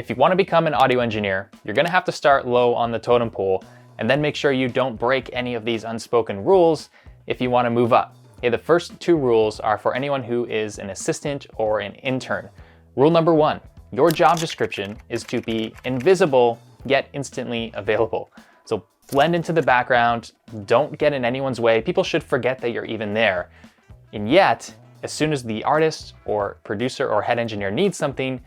If you want to become an audio engineer, you're going to have to start low on the totem pole and then make sure you don't break any of these unspoken rules if you want to move up. Okay, the first two rules are for anyone who is an assistant or an intern. Rule number one, your job description is to be invisible yet instantly available. So blend into the background, don't get in anyone's way. People should forget that you're even there. And yet, as soon as the artist or producer or head engineer needs something,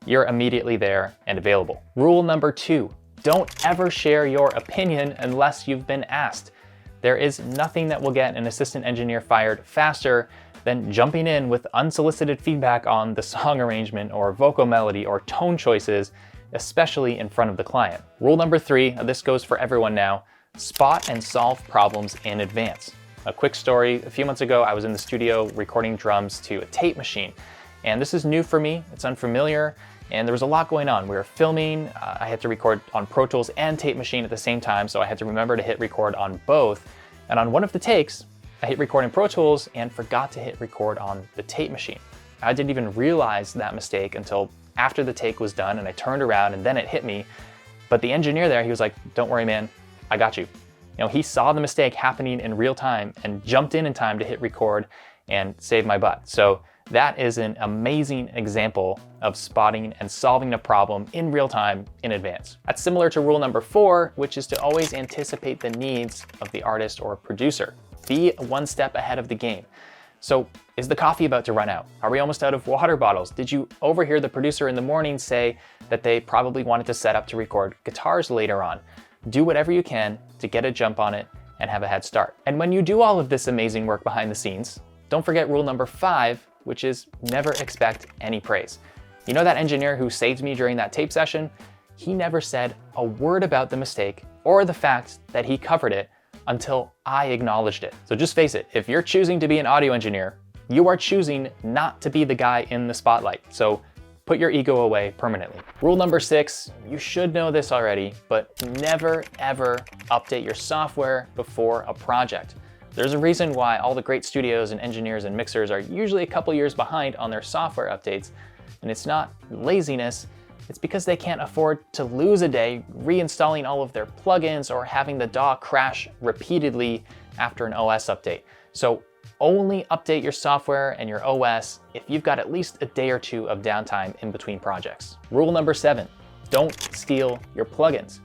you're immediately there and available. Rule number two, don't ever share your opinion unless you've been asked. There is nothing that will get an assistant engineer fired faster than jumping in with unsolicited feedback on the song arrangement or vocal melody or tone choices, especially in front of the client. Rule number three, this goes for everyone now, spot and solve problems in advance. A quick story, a few months ago, I was in the studio recording drums to a tape machine. And this is new for me, it's unfamiliar, and there was a lot going on. We were filming, I had to record on Pro Tools and tape machine at the same time, so I had to remember to hit record on both. And on one of the takes, I hit record in Pro Tools and forgot to hit record on the tape machine. I didn't even realize that mistake until after the take was done and I turned around and then it hit me. But the engineer there, he was like, "Don't worry, man, I got you." You know, he saw the mistake happening in real time and jumped in time to hit record and save my butt. So that is an amazing example of spotting and solving a problem in real time in advance. That's similar to rule number four, which is to always anticipate the needs of the artist or producer. Be one step ahead of the game. So is the coffee about to run out? Are we almost out of water bottles? Did you overhear the producer in the morning say that they probably wanted to set up to record guitars later on? Do whatever you can to get a jump on it and have a head start. And when you do all of this amazing work behind the scenes, don't forget rule number five, which is never expect any praise. You know that engineer who saved me during that tape session? He never said a word about the mistake or the fact that he covered it until I acknowledged it. So just face it, if you're choosing to be an audio engineer, you are choosing not to be the guy in the spotlight. So put your ego away permanently. Rule number six, you should know this already, but never ever update your software before a project. There's a reason why all the great studios and engineers and mixers are usually a couple years behind on their software updates. And it's not laziness, it's because they can't afford to lose a day reinstalling all of their plugins or having the DAW crash repeatedly after an OS update. So only update your software and your OS if you've got at least a day or two of downtime in between projects. Rule number seven, don't steal your plugins.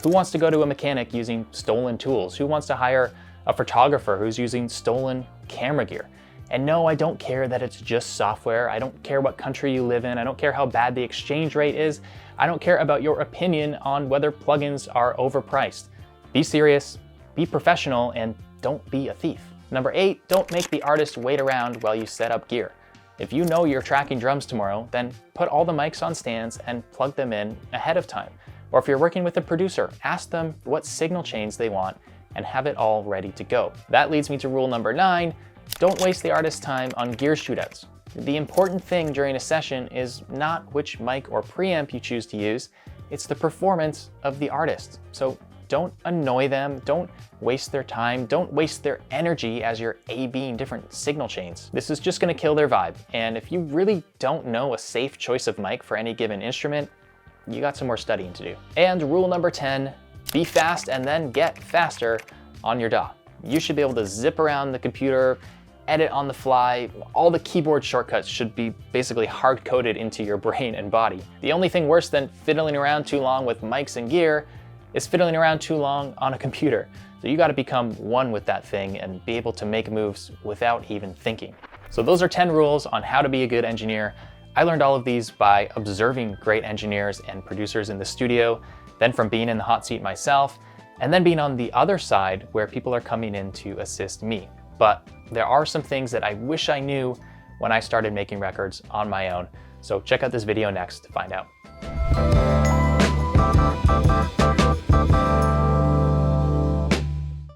Who wants to go to a mechanic using stolen tools? Who wants to hire a photographer who's using stolen camera gear? And no, I don't care that it's just software. I don't care what country you live in. I don't care how bad the exchange rate is. I don't care about your opinion on whether plugins are overpriced. Be serious, be professional, and don't be a thief. Number eight, don't make the artist wait around while you set up gear. If you know you're tracking drums tomorrow, then put all the mics on stands and plug them in ahead of time. Or if you're working with a producer, ask them what signal chains they want and have it all ready to go. That leads me to rule number nine, don't waste the artist's time on gear shootouts. The important thing during a session is not which mic or preamp you choose to use, it's the performance of the artist. So don't annoy them, don't waste their time, don't waste their energy as you're A/Bing different signal chains. This is just gonna kill their vibe. And if you really don't know a safe choice of mic for any given instrument, you got some more studying to do. And rule number 10, be fast and then get faster on your DAW. You should be able to zip around the computer, edit on the fly. All the keyboard shortcuts should be basically hard-coded into your brain and body. The only thing worse than fiddling around too long with mics and gear is fiddling around too long on a computer. So you gotta become one with that thing and be able to make moves without even thinking. So those are 10 rules on how to be a good engineer. I learned all of these by observing great engineers and producers in the studio, then from being in the hot seat myself, and then being on the other side where people are coming in to assist me. But there are some things that I wish I knew when I started making records on my own. So check out this video next to find out.